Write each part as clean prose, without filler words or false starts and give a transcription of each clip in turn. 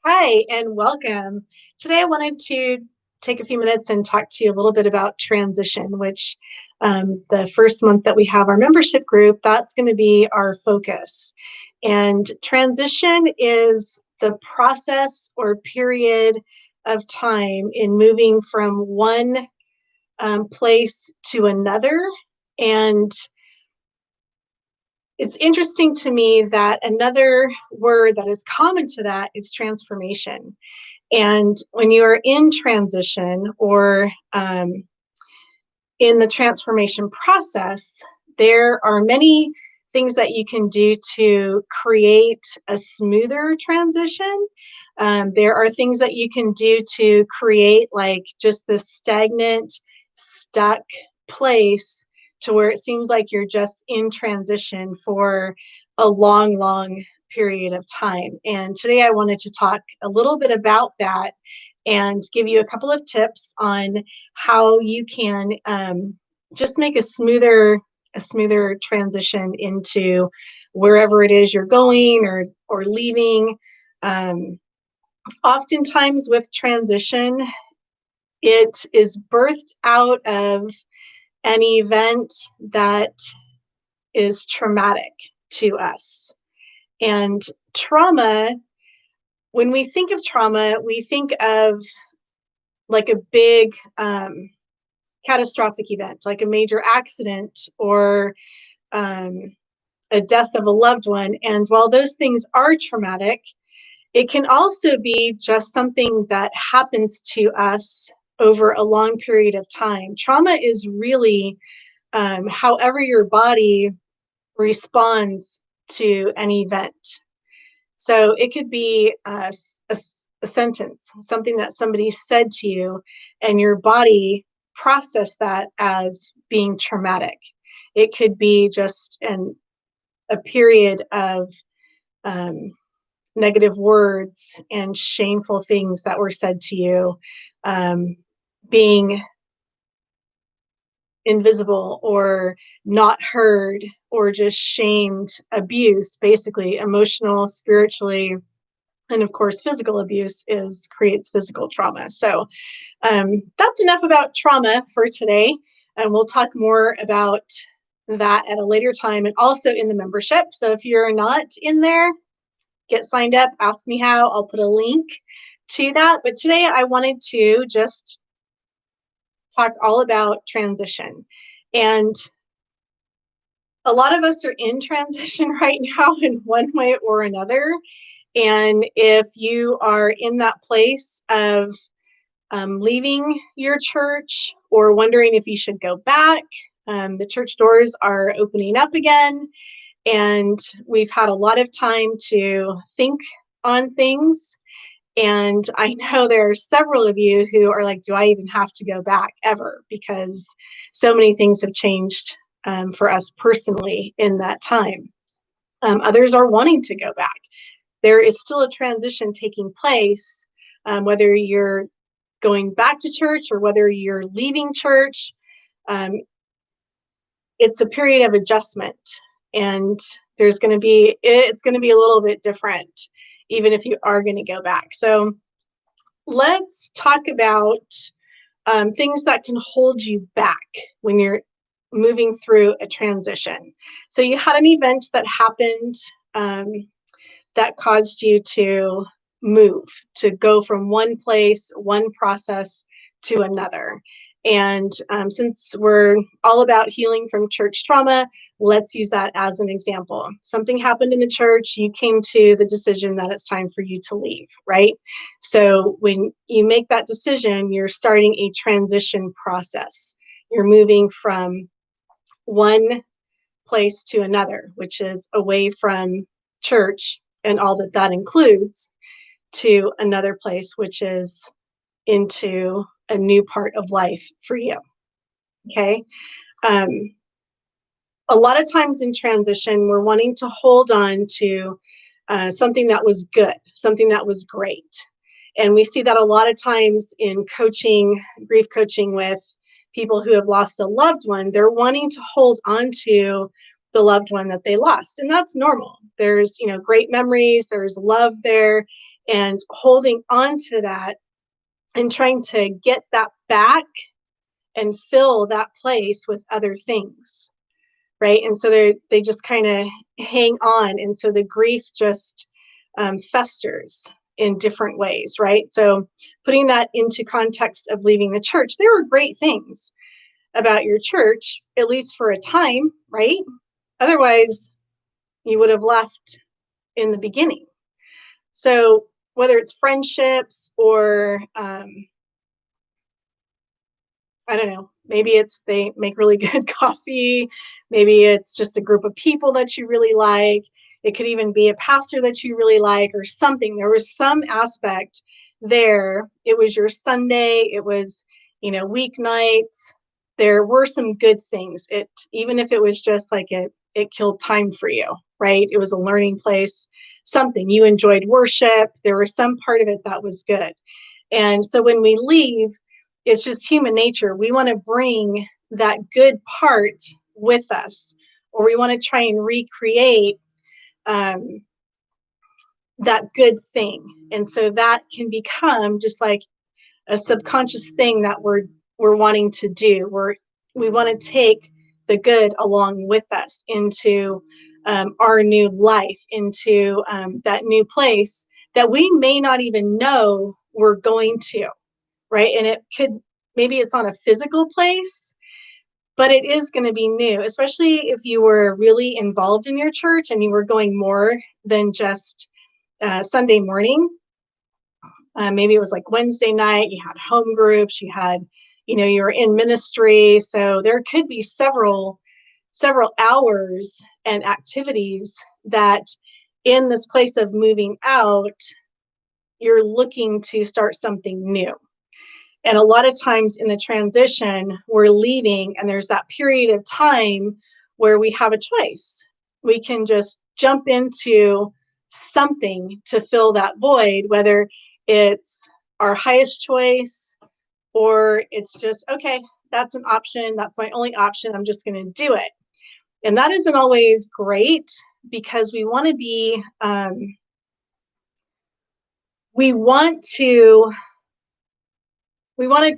Hi, and welcome. Today, I wanted to take a few minutes and talk to you a little bit about transition, which the first month that we have our membership group, that's going to be our focus. And transition is the process or period of time in moving from one place to another. And it's interesting to me that another word that is common to that is transformation. And when you're in transition or in the transformation process, there are many things that you can do to create a smoother transition. There are things that you can do to create like just this stagnant, stuck place to where it seems like you're just in transition for a long, long period of time. And today I wanted to talk a little bit about that and give you a couple of tips on how you can just make a smoother transition into wherever it is you're going or leaving. Oftentimes with transition, it is birthed out of an event that is traumatic to us. And trauma, when we think of trauma, we think of like a big catastrophic event, like a major accident or a death of a loved one. And while those things are traumatic, it can also be just something that happens to us over a long period of time. Trauma is really however your body responds to an event. So it could be a sentence, something that somebody said to you, and your body processed that as being traumatic. It could be just a period of negative words and shameful things that were said to you, being invisible or not heard or just shamed, abused, basically emotional, spiritually, and of course physical abuse creates physical trauma. So that's enough about trauma for today, and we'll talk more about that at a later time and also in the membership. So if you're not in there, get signed up, ask me how. I'll put a link to that. But today I wanted to just talk all about transition. And a lot of us are in transition right now in one way or another. And if you are in that place of leaving your church or wondering if you should go back, the church doors are opening up again. And we've had a lot of time to think on things. And I know there are several of you who are like, do I even have to go back ever? Because so many things have changed for us personally in that time. Others are wanting to go back. There is still a transition taking place, whether you're going back to church or whether you're leaving church. It's a period of adjustment, and it's going to be a little bit different even if you are going to go back. So let's talk about things that can hold you back when you're moving through a transition. So you had an event that happened that caused you to move, to go from one place, one process to another. And since we're all about healing from church trauma, let's use that as an example. Something happened in the church, you came to the decision that it's time for you to leave, right? So when you make that decision, you're starting a transition process. You're moving from one place to another, which is away from church and all that that includes, to another place, which is into a new part of life for you. Okay. A lot of times in transition, we're wanting to hold on to something that was good, something that was great. And we see that a lot of times in coaching, grief coaching with people who have lost a loved one. They're wanting to hold on to the loved one that they lost. And that's normal. There's, great memories, there's love there. and holding on to that and trying to get that back and fill that place with other things, right? And so they just kind of hang on, and so the grief just festers in different ways, right? So putting that into context of leaving the church, there were great things about your church, at least for a time, right? Otherwise, you would have left in the beginning. So whether it's friendships or I don't know, maybe it's they make really good coffee, maybe it's just a group of people that you really like. It could even be a pastor that you really like or something. There was some aspect there. It was your Sunday, it was, weeknights. There were some good things. It even if it was just like it killed time for you, right? It was a learning place, something. You enjoyed worship. There was some part of it that was good. And so when we leave, it's just human nature. We want to bring that good part with us, or we want to try and recreate that good thing. And so that can become just like a subconscious thing that we're wanting to do. We want to take the good along with us into our new life, into that new place that we may not even know we're going to, right? And it could, maybe it's on a physical place, but it is going to be new, especially if you were really involved in your church and you were going more than just Sunday morning. Maybe it was like Wednesday night, you had home groups, you were in ministry. So there could be several hours and activities that in this place of moving out, you're looking to start something new. And a lot of times in the transition, we're leaving, and there's that period of time where we have a choice. We can just jump into something to fill that void, whether it's our highest choice or it's just, okay, that's an option. That's my only option. I'm just going to do it. And that isn't always great because we want to be, we want to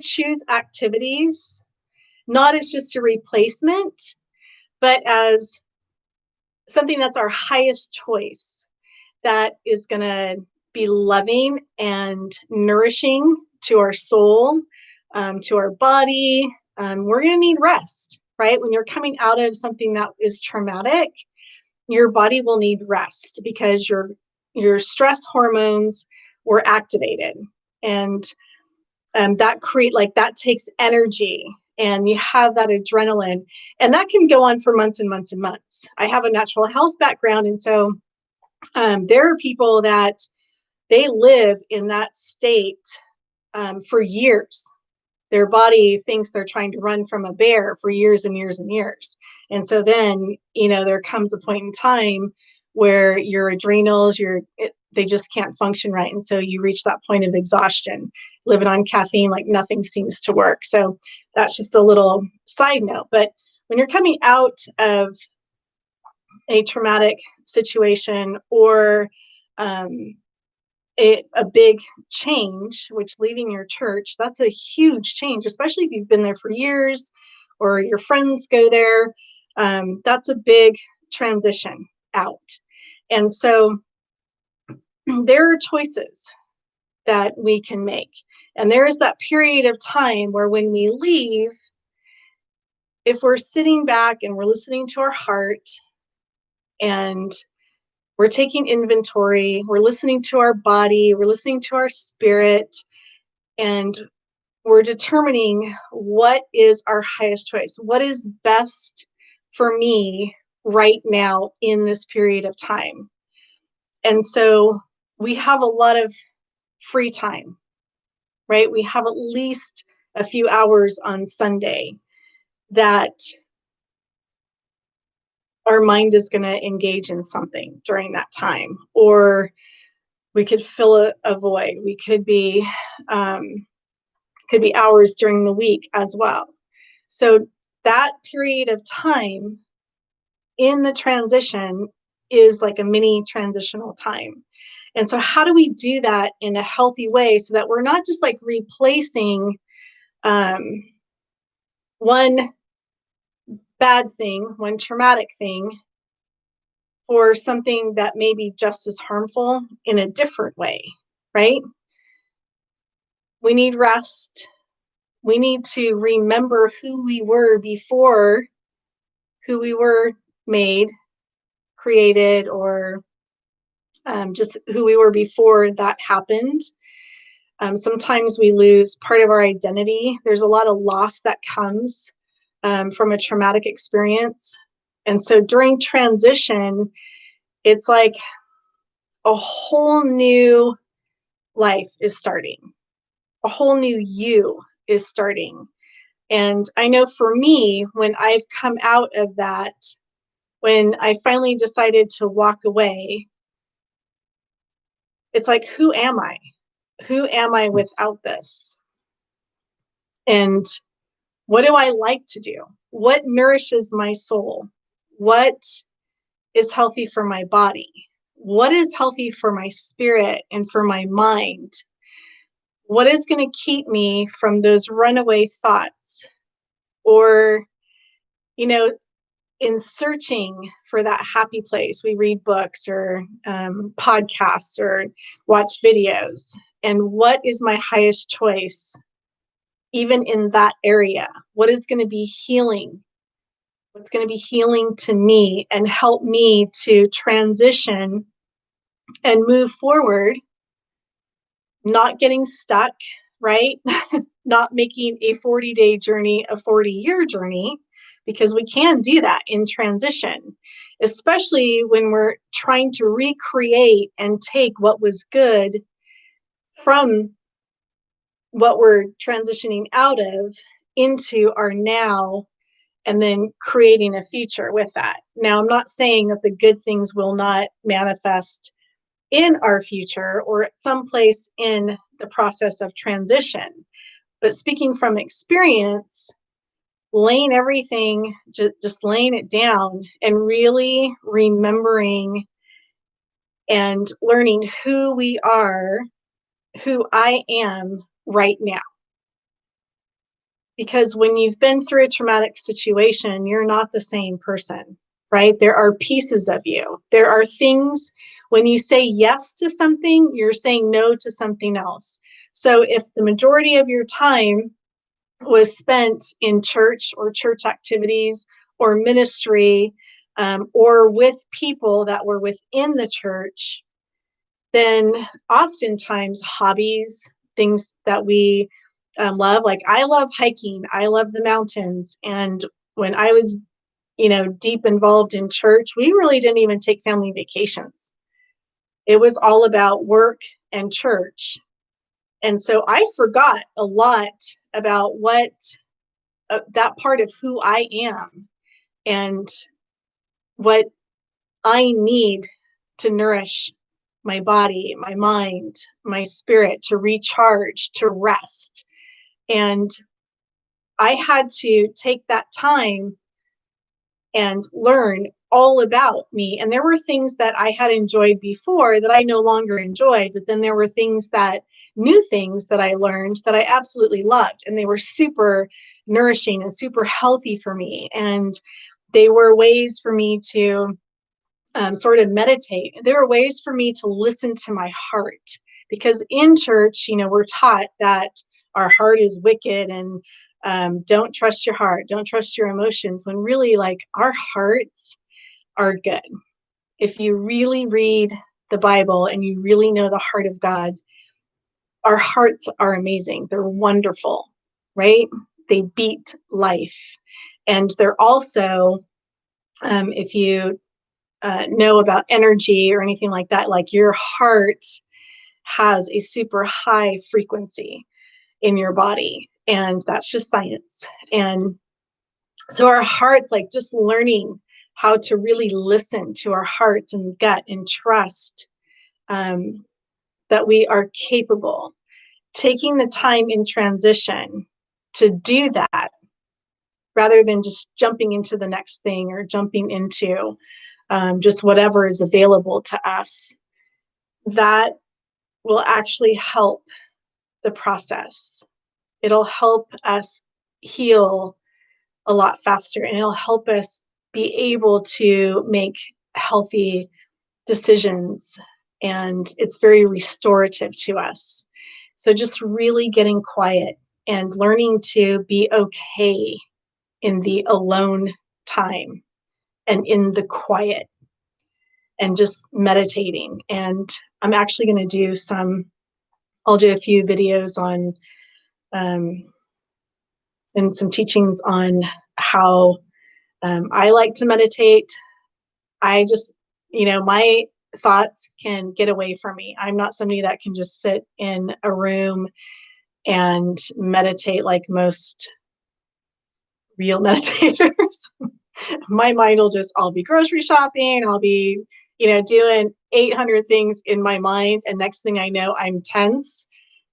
choose activities not as just a replacement, but as something that's our highest choice, that is going to be loving and nourishing to our soul, to our body. We're going to need rest, right? When you're coming out of something that is traumatic, your body will need rest because your stress hormones were activated, and that takes energy, and you have that adrenaline, and that can go on for months and months and months. I have a natural health background, and so there are people that they live in that state for years. Their body thinks they're trying to run from a bear for years and years and years. And so then, there comes a point in time where your adrenals, they just can't function right. And so you reach that point of exhaustion, living on caffeine, like nothing seems to work. So that's just a little side note. But when you're coming out of a traumatic situation or a big change, which leaving your church, that's a huge change, especially if you've been there for years or your friends go there. That's a big transition out. And so there are choices that we can make. And there is that period of time where when we leave, if we're sitting back and we're listening to our heart and we're taking inventory, we're listening to our body, we're listening to our spirit, and we're determining what is our highest choice, what is best for me right now in this period of time. And so we have a lot of free time, right? We have at least a few hours on Sunday that our mind is going to engage in something during that time, or we could fill a void. We could be hours during the week as well. So that period of time in the transition is like a mini transitional time. And so how do we do that in a healthy way so that we're not just like replacing um, one bad thing, one traumatic thing for something that may be just as harmful in a different way, right? We need rest. We need to remember who we were before, who we were made, created, or just who we were before that happened. Sometimes we lose part of our identity. There's a lot of loss that comes from a traumatic experience. And so during transition, it's like a whole new life is starting, a whole new you is starting. And I know for me, when I've come out of that, when I finally decided to walk away, it's like, who am I? Who am I without this? And what do I like to do? What nourishes my soul? What is healthy for my body? What is healthy for my spirit and for my mind? What is going to keep me from those runaway thoughts? Or, you know, in searching for that happy place, we read books or podcasts or watch videos. And what is my highest choice, even in that area? What is going to be healing? What's going to be healing to me and help me to transition and move forward, not getting stuck, right? Not making a 40-day journey a 40-year journey, because we can do that in transition, especially when we're trying to recreate and take what was good from what we're transitioning out of into our now, and then creating a future with that. Now, I'm not saying that the good things will not manifest in our future or at some place in the process of transition. But speaking from experience, laying everything, just laying it down and really remembering and learning who we are, who I am right now. Because when you've been through a traumatic situation, you're not the same person, right? There are pieces of you. There are things, when you say yes to something, you're saying no to something else. So if the majority of your time was spent in church or church activities or ministry, or with people that were within the church, then oftentimes hobbies, things that we love, like I love hiking, I love the mountains. And when I was, deep involved in church, we really didn't even take family vacations. It was all about work and church. And so I forgot a lot about what that part of who I am and what I need to nourish my body, my mind, my spirit, to recharge, to rest. And I had to take that time and learn all about me. And there were things that I had enjoyed before that I no longer enjoyed, but then there were new things that I learned that I absolutely loved. And they were super nourishing and super healthy for me. And they were ways for me to sort of meditate. There were ways for me to listen to my heart, because in church, we're taught that our heart is wicked and don't trust your heart, don't trust your emotions, when really, like, our hearts are good. If you really read the Bible and you really know the heart of God, our hearts are amazing. They're wonderful, right? They beat life. And they're also, if you know about energy or anything like that, like, your heart has a super high frequency in your body, and that's just science. And so our hearts, like, just learning how to really listen to our hearts and gut and trust that we are capable, taking the time in transition to do that rather than just jumping into the next thing or jumping into just whatever is available to us, that will actually help the process. It'll help us heal a lot faster, and it'll help us be able to make healthy decisions. And it's very restorative to us. So just really getting quiet and learning to be okay in the alone time and in the quiet and just meditating. And I'm actually going to do I'll do a few videos on um, and some teachings on how I like to meditate. I just, my thoughts can get away from me. I'm not somebody that can just sit in a room and meditate like most real meditators. My mind will I'll be grocery shopping, I'll be, doing 800 things in my mind. And next thing I know, I'm tense.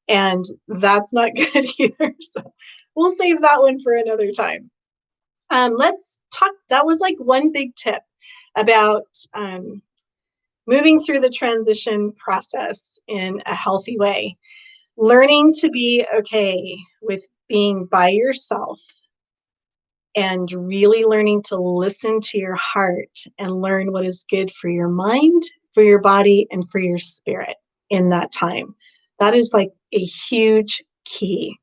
And that's not good either. So we'll save that one for another time. Let's talk. That was like one big tip about moving through the transition process in a healthy way. Learning to be okay with being by yourself and really learning to listen to your heart and learn what is good for your mind, for your body, and for your spirit in that time. That is like a huge key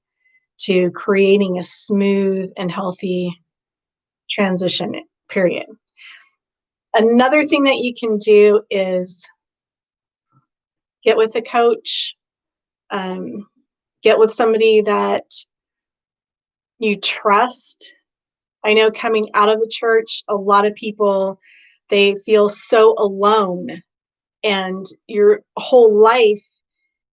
to creating a smooth and healthy transition period. Another thing that you can do is get with a coach, get with somebody that you trust. I know coming out of the church, a lot of people, they feel so alone, and your whole life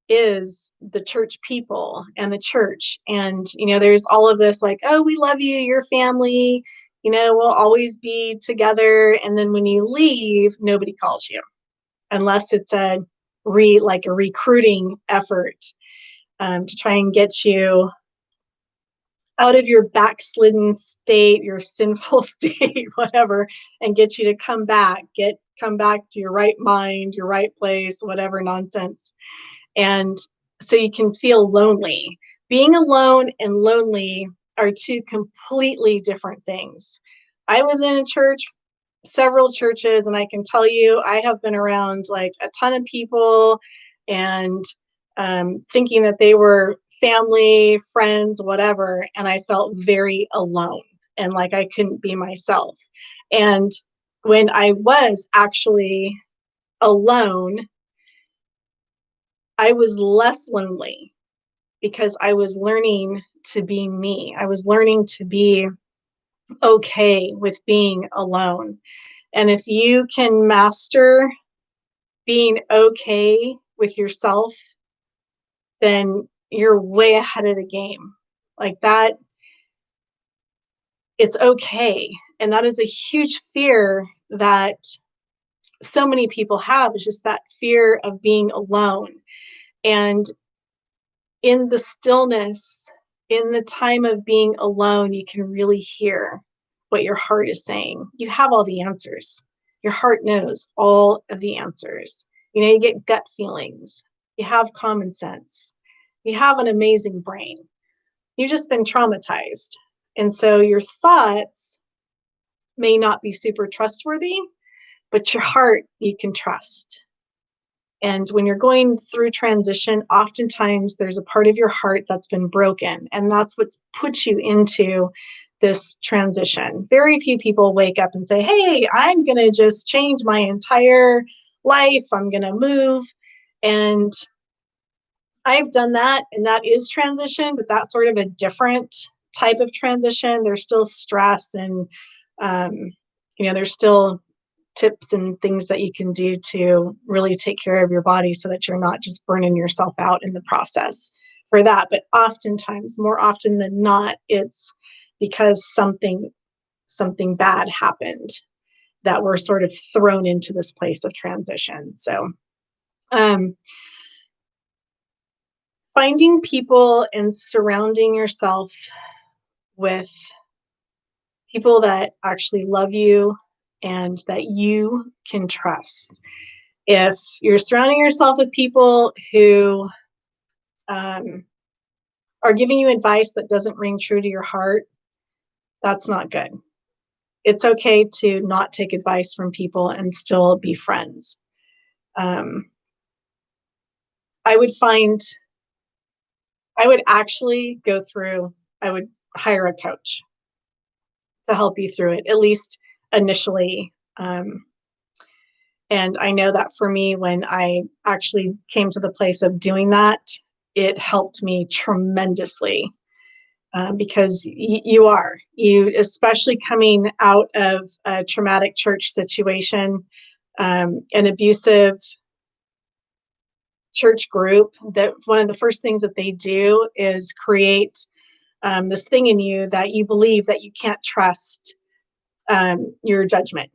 is the church people and the church. And, there's all of this like, oh, we love you, your family, we'll always be together. And then when you leave, nobody calls you unless it's a recruiting effort to try and get you out of your backslidden state, your sinful state, whatever, and get you to come back to your right mind, your right place, whatever nonsense. And so you can feel lonely. Being alone and lonely are two completely different things. I was in a church, several churches, and I can tell you, I have been around like a ton of people and thinking that they were family, friends, whatever. And I felt very alone and like I couldn't be myself. And when I was actually alone, I was less lonely because I was learning to be me. I was learning to be okay with being alone. And if you can master being okay with yourself, then you're way ahead of the game. Like that, it's okay. And that is a huge fear that so many people have, is just that fear of being alone. And in the stillness, in the time of being alone, you can really hear what your heart is saying. You have all the answers. Your heart knows all of the answers. You get gut feelings. You have common sense. You have an amazing brain. You've just been traumatized. And so your thoughts may not be super trustworthy, but your heart you can trust. And when you're going through transition, oftentimes there's a part of your heart that's been broken, and that's what's put you into this transition. Very few people wake up and say, hey, I'm going to just change my entire life. I'm going to move. And I've done that, and that is transition, but that's sort of a different type of transition. There's still stress and, there's still tips and things that you can do to really take care of your body so that you're not just burning yourself out in the process for that. But oftentimes, more often than not, it's because something bad happened that we're sort of thrown into this place of transition. So finding people and surrounding yourself with people that actually love you, and that you can trust. If you're surrounding yourself with people who are giving you advice that doesn't ring true to your heart, that's not good. It's okay to not take advice from people and still be friends. Um, I would find, I would actually go through, I would hire a coach to help you through it, at least initially. And I know that for me, when I actually came to the place of doing that, it helped me tremendously. Because you, especially coming out of a traumatic church situation, an abusive church group, that one of the first things that they do is create this thing in you that you believe that you can't trust your judgment,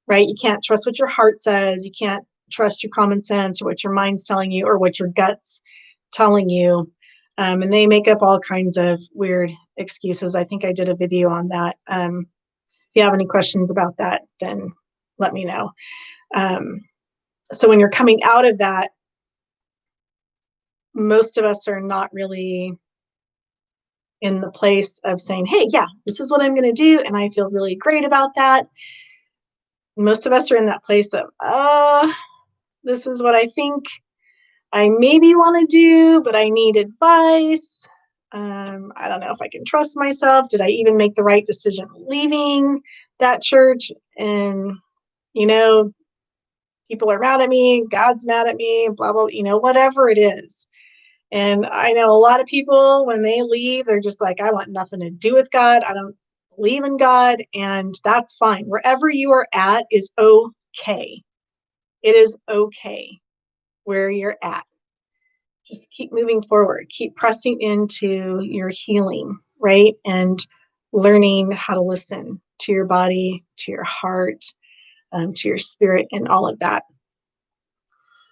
right? You can't trust what your heart says. You can't trust your common sense or what your mind's telling you or what your gut's telling you. And they make up all kinds of weird excuses. I think I did a video on that. If you have any questions about that, then let me know. So when you're coming out of that, most of us are not really in the place of saying, hey, yeah, this is what I'm going to do. And I feel really great about that. Most of us are in that place of, this is what I think I maybe want to do, but I need advice. I don't know if I can trust myself. Did I even make the right decision leaving that church? And, you know, people are mad at me, God's mad at me, blah, blah, whatever it is. And I know a lot of people, when they leave, they're just like, I want nothing to do with God. I don't believe in God. And that's fine. Wherever you are at is okay. It is okay where you're at. Just keep moving forward, keep pressing into your healing, right? And learning how to listen to your body, to your heart, to your spirit, and all of that.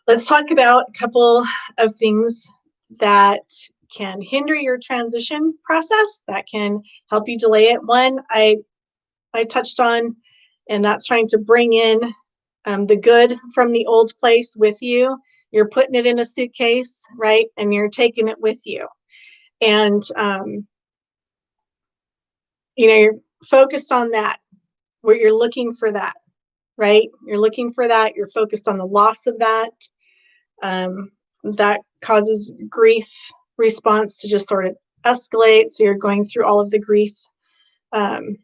Let's talk about a couple of things that can hinder your transition process, that can help you delay it. One, I touched on, and that's trying to bring in the good from the old place with you. You're putting it in a suitcase, right? And you're taking it with you. And, you're focused on that, where you're looking for that, right? You're looking for that. You're focused on the loss of that. That causes grief response to just sort of escalate. So you're going through all of um,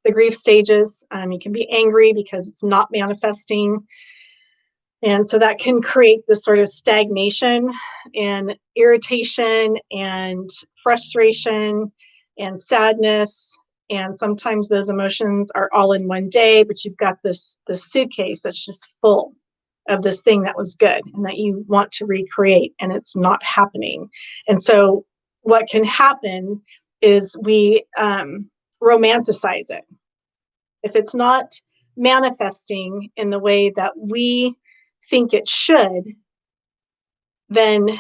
the grief stages. You can be angry because it's not manifesting. And so that can create this sort of stagnation and irritation and frustration and sadness. And sometimes those emotions are all in one day, but you've got this suitcase that's just full of this thing that was good and that you want to recreate, and it's not happening. And so what can happen is we romanticize it. If it's not manifesting in the way that we think it should, then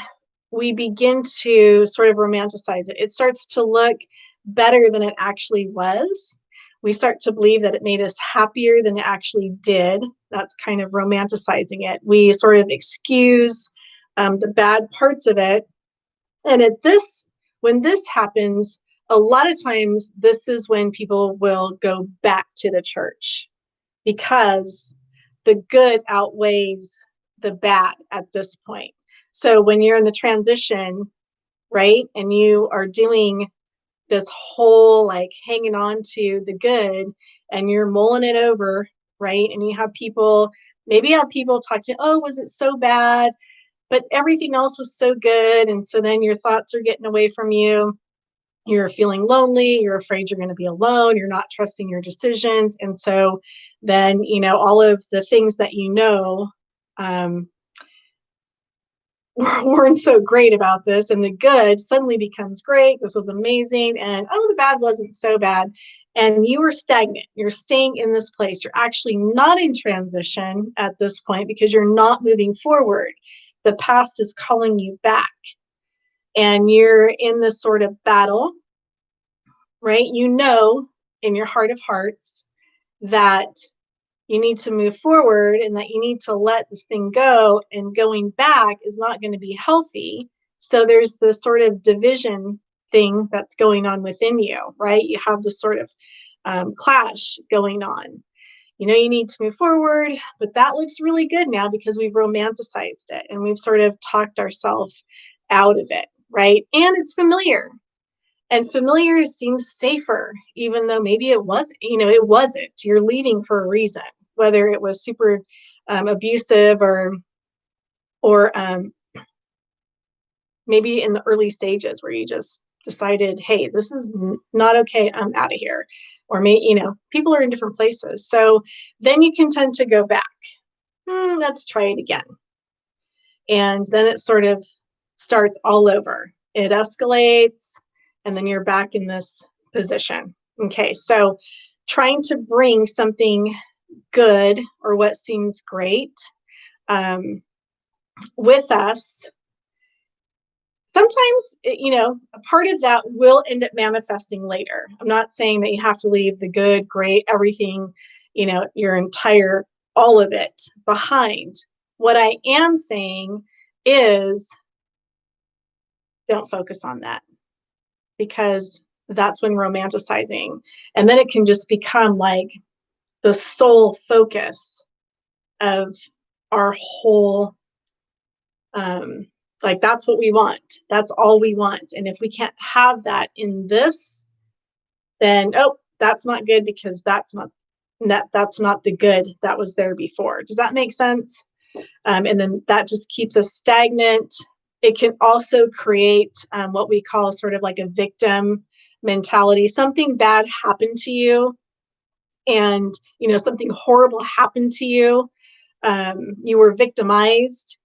we begin to sort of romanticize it. It starts to look better than it actually was. We start to believe that it made us happier than it actually did. That's kind of romanticizing it. We sort of excuse the bad parts of it. And when this happens, a lot of times this is when people will go back to the church, because the good outweighs the bad at this point. So when you're in the transition, right, and you are doing this whole like hanging on to the good and you're mulling it over, right, and you have people, maybe you have people talk to you, oh, was it so bad? But everything else was so good. And so then your thoughts are getting away from you. You're feeling lonely. You're afraid you're going to be alone. You're not trusting your decisions. And so then, all of the things that um, weren't so great about this. And the good suddenly becomes great. This was amazing. And oh, the bad wasn't so bad. And you are stagnant. You're staying in this place. You're actually not in transition at this point because you're not moving forward. The past is calling you back. And you're in this sort of battle, right? In your heart of hearts, that you need to move forward and that you need to let this thing go, and going back is not going to be healthy. So there's this sort of division thing that's going on within you, right? You have this sort of clash going on. You know, you need to move forward, but that looks really good now because we've romanticized it and we've sort of talked ourselves out of it, right? And it's familiar. And familiar seems safer, even though maybe it wasn't, it wasn't. You're leaving for a reason, whether it was super abusive or maybe in the early stages where you just decided, hey, this is not okay, I'm out of here. Or people are in different places. So then you can tend to go back. Let's try it again. And then it sort of starts all over. It escalates, and then you're back in this position. Okay, so trying to bring something good or what seems great with us, sometimes, a part of that will end up manifesting later. I'm not saying that you have to leave the good, great, everything, your entire, all of it behind. What I am saying is don't focus on that, because that's when romanticizing, and then it can just become like the sole focus of our whole, like that's what we want. That's all we want. And if we can't have that in this, then, oh, that's not good, because that's not the good that was there before. Does that make sense? And then that just keeps us stagnant. It can also create what we call sort of like a victim mentality. Something bad happened to you, and something horrible happened to you. You were victimized.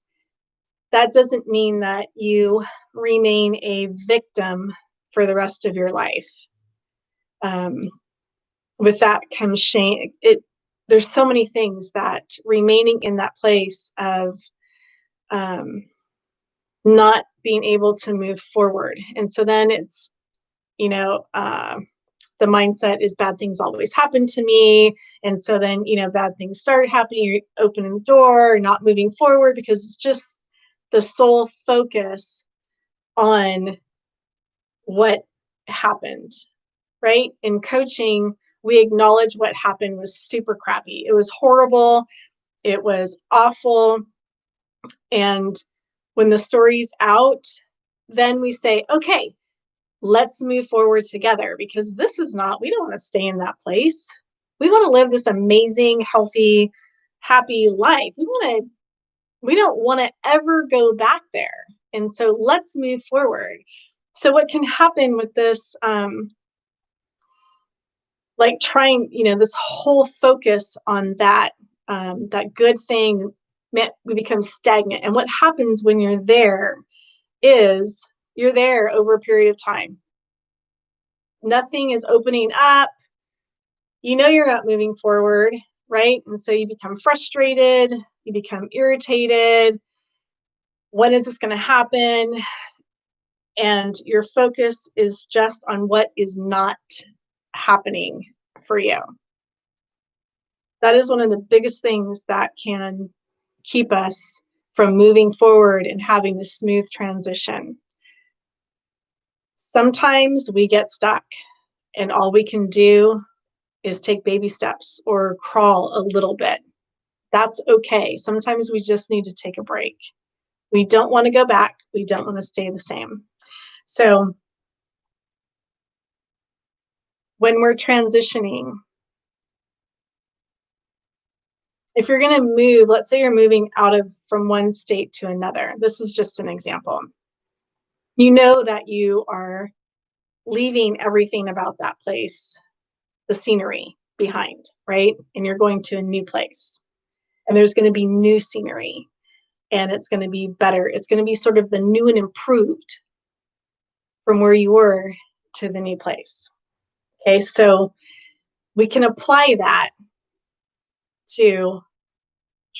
That doesn't mean that you remain a victim for the rest of your life. With that comes shame. There's so many things that remaining in that place of not being able to move forward. And so then it's, the mindset is bad things always happen to me. And so then, bad things start happening. You're opening the door, not moving forward, because it's just the sole focus on what happened, right? In coaching, we acknowledge what happened was super crappy. It was horrible. It was awful. And when the story's out, then we say, okay, let's move forward together, because we don't want to stay in that place. We want to live this amazing, healthy, happy life. We don't want to ever go back there. And so let's move forward. So what can happen with this, like trying, this whole focus on that good thing, we become stagnant. And what happens when you're there is you're there over a period of time. Nothing is opening up. You're not moving forward, right? And so you become frustrated, you become irritated. When is this going to happen? And your focus is just on what is not happening for you. That is one of the biggest things that can keep us from moving forward and having the smooth transition. Sometimes we get stuck, and all we can do is take baby steps or crawl a little bit. That's okay. Sometimes we just need to take a break. We don't want to go back. We don't want to stay the same. So when we're transitioning, if you're going to move, let's say you're moving from one state to another. This is just an example. You know that you are leaving everything about that place, the scenery behind, right? And you're going to a new place. And there's going to be new scenery. And it's going to be better. It's going to be sort of the new and improved from where you were to the new place. Okay, so we can apply that to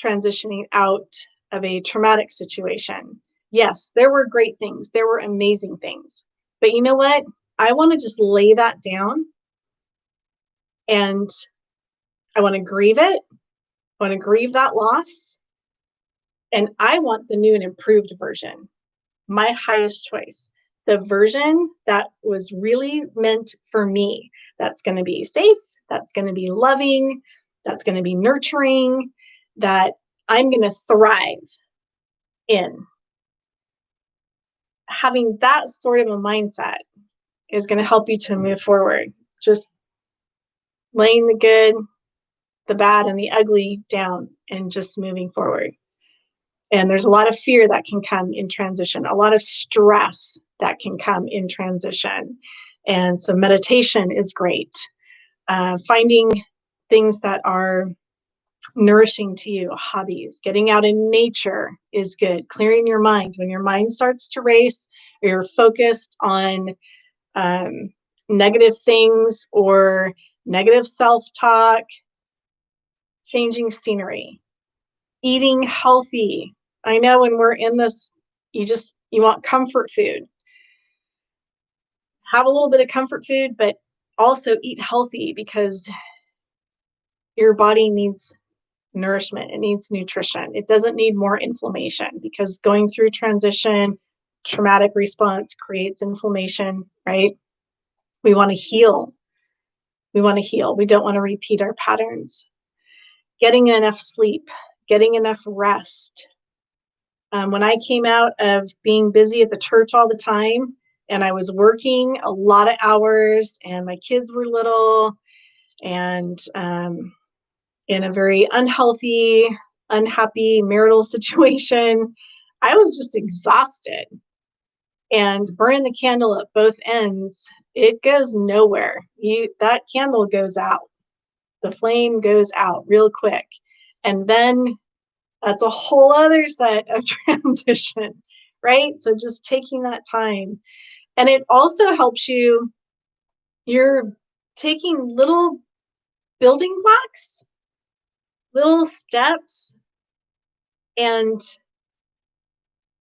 transitioning out of a traumatic situation. Yes, there were great things. There were amazing things. But you know what? I want to just lay that down, and I want to grieve it. I want to grieve that loss. And I want the new and improved version, my highest choice, the version that was really meant for me. That's going to be safe. That's going to be loving. That's going to be nurturing, that I'm going to thrive in. Having that sort of a mindset is going to help you to move forward. Just laying the good, the bad, and the ugly down and just moving forward. And there's a lot of fear that can come in transition, a lot of stress that can come in transition. And so meditation is great. Finding things that are nourishing to you, hobbies, getting out in nature is good. Clearing your mind. When your mind starts to race or you're focused on negative things or negative self-talk, changing scenery, eating healthy. I know when we're in this, you want comfort food. Have a little bit of comfort food, but also eat healthy, because your body needs nourishment. It needs nutrition. It doesn't need more inflammation, because going through transition, traumatic response creates inflammation, right? We want to heal. We want to heal. We don't want to repeat our patterns. Getting enough sleep, getting enough rest. When I came out of being busy at the church all the time, and I was working a lot of hours, and my kids were little, and in a very unhealthy, unhappy marital situation, I was just exhausted. And burning the candle at both ends, it goes nowhere. That candle goes out. The flame goes out real quick. And then that's a whole other set of transition, right? So just taking that time. And it also helps you, you're taking little building blocks, little steps, and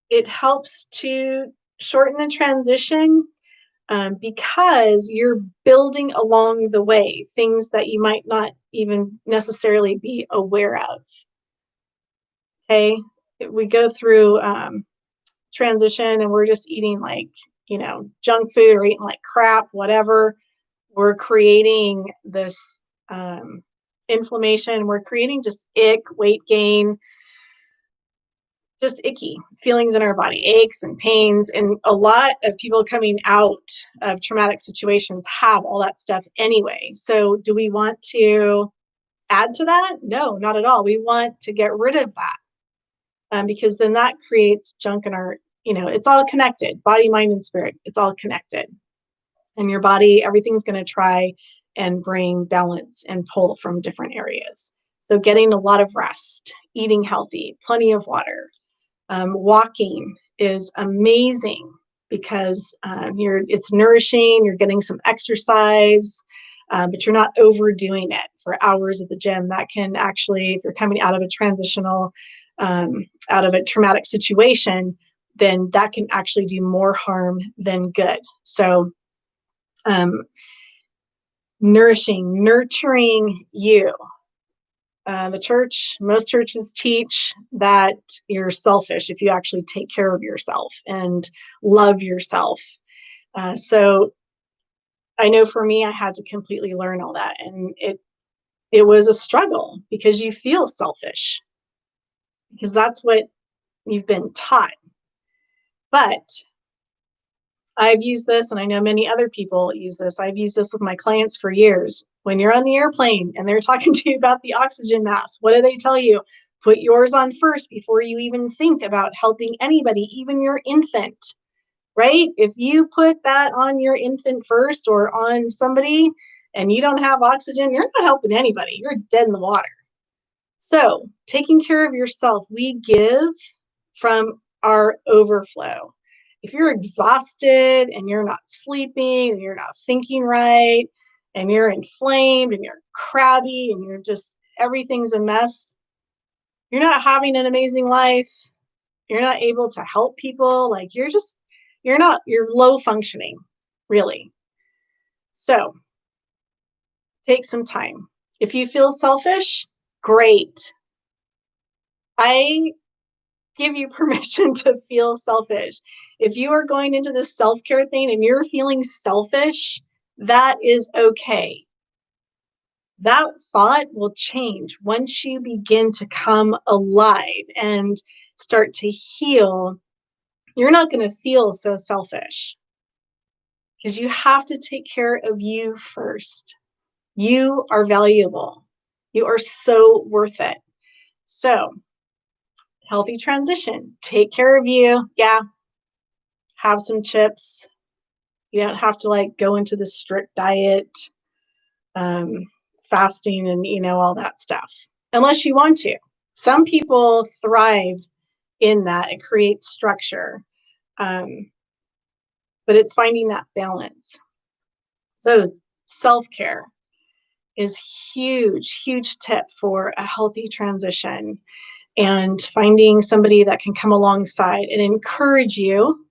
it helps to shorten the transition, because you're building along the way things that you might not even necessarily be aware of. Okay, we go through transition and we're just eating like, junk food, or eating like crap, whatever. We're creating this inflammation. We're creating just ick, weight gain, just icky feelings in our body, aches and pains. And a lot of people coming out of traumatic situations have all that stuff anyway. So do we want to add to that? No, not at all. We want to get rid of that, because then that creates junk in our, it's all connected, body, mind, and spirit. It's all connected. And your body, everything's going to try and bring balance and pull from different areas. So getting a lot of rest, eating healthy, plenty of water. Walking is amazing, because it's nourishing. You're getting some exercise, but you're not overdoing it for hours at the gym. That can actually, if you're coming out of a out of a traumatic situation, then that can actually do more harm than good. So nurturing you. Most churches teach that you're selfish if you actually take care of yourself and love yourself. So I know for me, I had to completely learn all that. And it was a struggle, because you feel selfish, because that's what you've been taught. But I've used this, and I know many other people use this. I've used this with my clients for years. When you're on the airplane and they're talking to you about the oxygen mask, what do they tell you? Put yours on first before you even think about helping anybody, even your infant, right? If you put that on your infant first, or on somebody, and you don't have oxygen, you're not helping anybody. You're dead in the water. So taking care of yourself, we give from our overflow. If you're exhausted and you're not sleeping and you're not thinking right and you're inflamed and you're crabby and you're just, everything's a mess, you're not having an amazing life. You're not able to help people. Like, you're low functioning, really. So take some time. If you feel selfish, great. I give you permission to feel selfish. If you are going into this self-care thing and you're feeling selfish, that is okay. That thought will change once you begin to come alive and start to heal. You're not going to feel so selfish because you have to take care of you first. You are valuable. You are so worth it. So, healthy transition. Take care of you. Yeah, have some chips. You don't have to like go into the strict diet, um, fasting, and all that stuff, unless you want to. Some people thrive in that. It creates structure, um, but it's finding that balance. So self-care is huge, huge tip for a healthy transition, and finding somebody that can come alongside and encourage you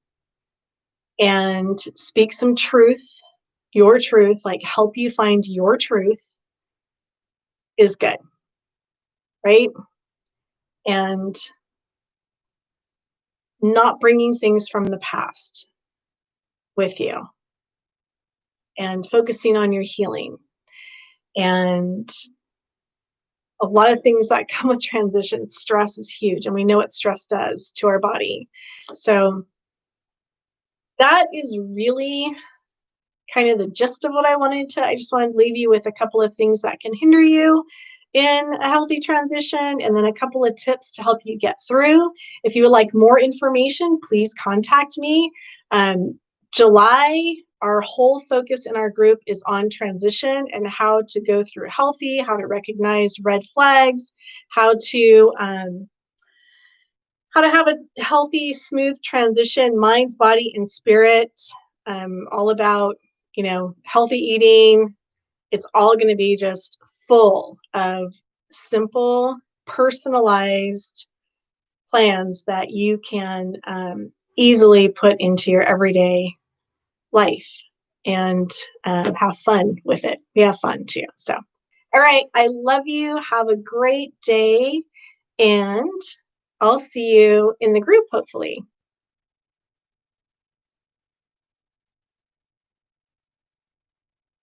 and speak some truth, your truth, like help you find your truth is good, right? And not bringing things from the past with you and focusing on your healing. And a lot of things that come with transition, stress is huge, and we know what stress does to our body. So that is really kind of the gist of what I just wanted to leave you with a couple of things that can hinder you in a healthy transition, and then a couple of tips to help you get through. If you would like more information, please contact me. July, our whole focus in our group is on transition and how to go through healthy, how to recognize red flags, how to um, how to have a healthy, smooth transition, mind, body, and spirit. All about, healthy eating. It's all going to be just full of simple, personalized plans that you can easily put into your everyday life and have fun with it. We have fun too. So, all right. I love you. Have a great day. And I'll see you in the group, hopefully.